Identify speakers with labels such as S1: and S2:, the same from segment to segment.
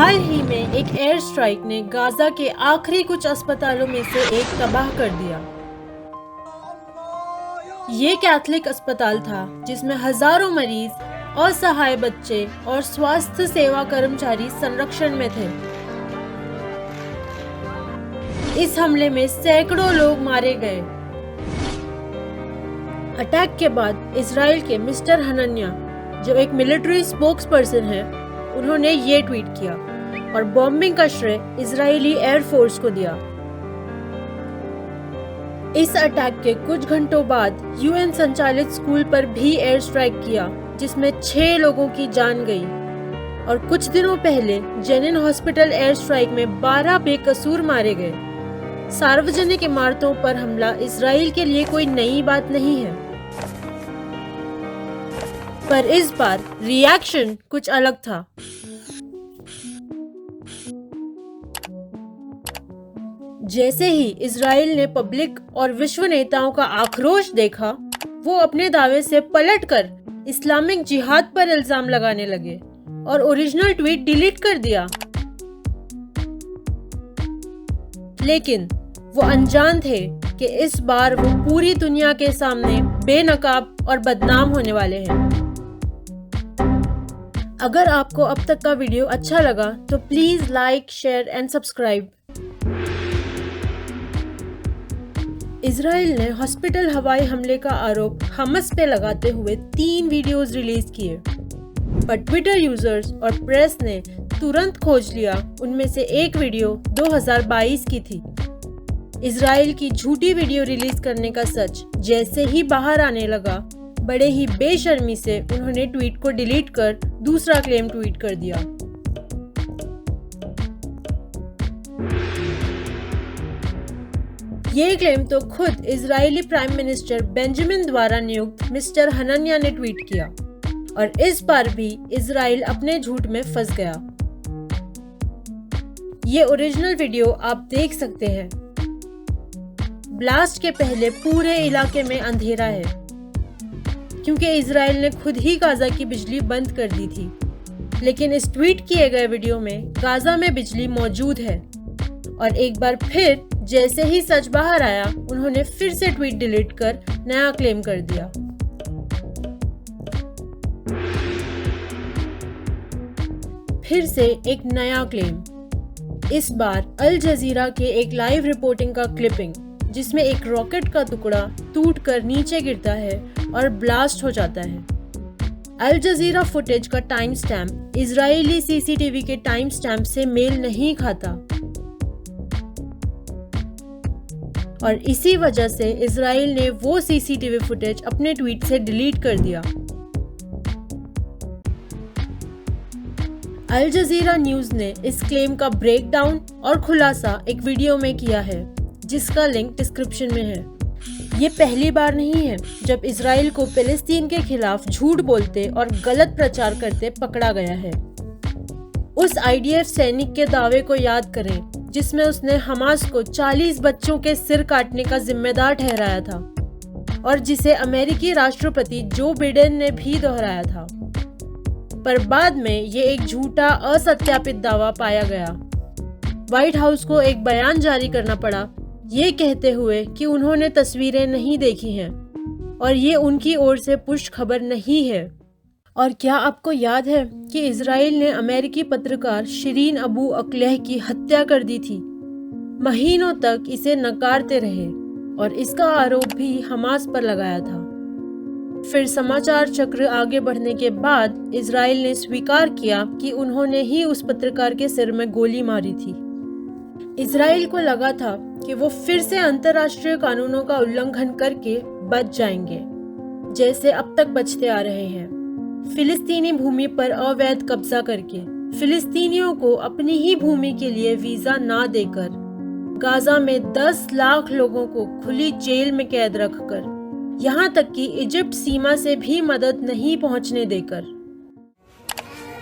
S1: हाल ही में एक air strike ने गाजा के आखिरी कुछ अस्पतालों में से एक तबाह कर दिया। ये कैथोलिक अस्पताल था जिसमें हजारों मरीज, असहाय बच्चे और स्वास्थ्य सेवा कर्मचारी संरक्षण में थे। इस हमले में सैकड़ों लोग मारे गए। अटैक के बाद इजराइल के मिस्टर हनन्या, जो एक मिलिट्री स्पोक्सपर्सन है, उन्होंने ये ट्वीट किया और बॉम्बिंग का श्रेय इजरायली एयरफोर्स को दिया। इस अटैक के कुछ घंटों बाद यूएन संचालित स्कूल पर भी एयर स्ट्राइक किया, जिसमें 6 लोगों की जान गई। और कुछ दिनों पहले जेनिन हॉस्पिटल एयर स्ट्राइक में 12 बेकसूर मारे गए। सार्वजनिक इमारतों पर हमला इजराइल के लिए कोई नई बात नहीं है, पर इस बार रिएक्शन कुछ अलग था। जैसे ही इजराइल ने पब्लिक और विश्व नेताओं का आक्रोश देखा, वो अपने दावे से पलटकर इस्लामिक जिहाद पर इल्जाम लगाने लगे और ओरिजिनल ट्वीट डिलीट कर दिया। लेकिन वो अनजान थे कि इस बार वो पूरी दुनिया के सामने बेनकाब और बदनाम होने वाले हैं। अगर आपको अब तक का वीडियो अच्छा लगा तो please like, share and subscribe. Israel ने हॉस्पिटल हवाई हमले का आरोप हमास पे लगाते हुए 3 वीडियोस रिलीज किए, पर ट्विटर यूजर्स और प्रेस ने तुरंत खोज लिया उनमें से एक वीडियो 2022 की थी। इजराइल की झूठी वीडियो रिलीज करने का सच जैसे ही बाहर आने लगा, बड़े ही बेशर्मी से उन्होंने ट्वीट को डिलीट कर दूसरा क्लेम ट्वीट कर दिया। ये क्लेम तो खुद इजरायली प्राइम मिनिस्टर बेंजामिन द्वारा नियुक्त मिस्टर हनन्या ने ट्वीट किया, और इस बार भी इजराइल अपने झूठ में फंस गया। ये ओरिजिनल वीडियो आप देख सकते हैं। ब्लास्ट के पहले पूरे इलाके में अंधेरा है, क्योंकि इजराइल ने खुद ही गाजा की बिजली बंद कर दी थी। लेकिन इस ट्वीट किए गए वीडियो में गाजा में बिजली मौजूद है, और एक बार फिर जैसे ही सच बाहर आया, उन्होंने फिर से ट्वीट डिलीट कर नया क्लेम कर दिया। फिर से एक नया क्लेम, इस बार अल जजीरा के एक लाइव रिपोर्टिंग का क्लिपिंग, जिसमें एक रॉकेट का टुकड़ा टूटकर नीचे गिरता है और ब्लास्ट हो जाता है। अल जजीरा फुटेज का टाइम स्टैम्प इजरायली सीसीटीवी के टाइम स्टैम्प से मेल नहीं खाता, और इसी वजह से इजराइल ने वो सीसीटीवी फुटेज अपने ट्वीट से डिलीट कर दिया। अल जजीरा न्यूज ने इस क्लेम का ब्रेकडाउन और खुलासा एक वीडियो में किया है, जिसका लिंक डिस्क्रिप्शन में है। ये पहली बार नहीं है जब इजराइल को फिलिस्तीन के खिलाफ झूठ बोलते और गलत प्रचार करते पकड़ा गया है। उस आईडीएफ सैनिक के दावे को याद करें, जिसमें उसने हमास को 40 बच्चों के सिर काटने का जिम्मेदार ठहराया था, और जिसे अमेरिकी राष्ट्रपति जो बिडेन ने भी दोहराया था। पर बाद में ये एक झूठा, असत्यापित दावा पाया गया। व्हाइट हाउस को एक बयान जारी करना पड़ा, ये कहते हुए कि उन्होंने तस्वीरें नहीं देखी हैं और ये उनकी ओर से पुष्ट खबर नहीं है। और क्या आपको याद है कि इजराइल ने अमेरिकी पत्रकार शिरीन अबू अक्लेह की हत्या कर दी थी? महीनों तक इसे नकारते रहे और इसका आरोप भी हमास पर लगाया था। फिर समाचार चक्र आगे बढ़ने के बाद इजराइल ने स्वीकार किया कि उन्होंने ही उस पत्रकार के सिर में गोली मारी थी। इजराइल को लगा था कि वो फिर से अंतर्राष्ट्रीय कानूनों का उल्लंघन करके बच जाएंगे, जैसे अब तक बचते आ रहे हैं। फिलिस्तीनी भूमि पर अवैध कब्जा करके, फिलिस्तीनियों को अपनी ही भूमि के लिए वीजा ना देकर, गाजा में 10 लाख लोगों को खुली जेल में कैद रखकर, यहाँ तक कि इजिप्ट सीमा से भी मदद नहीं पहुँचने देकर।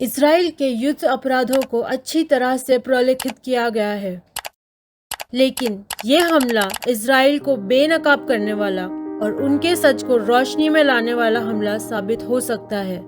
S1: इसराइल के युद्ध अपराधों को अच्छी तरह से प्रलेखित किया गया है, लेकिन ये हमला इसराइल को बेनकाब करने वाला और उनके सच को रोशनी में लाने वाला हमला साबित हो सकता है।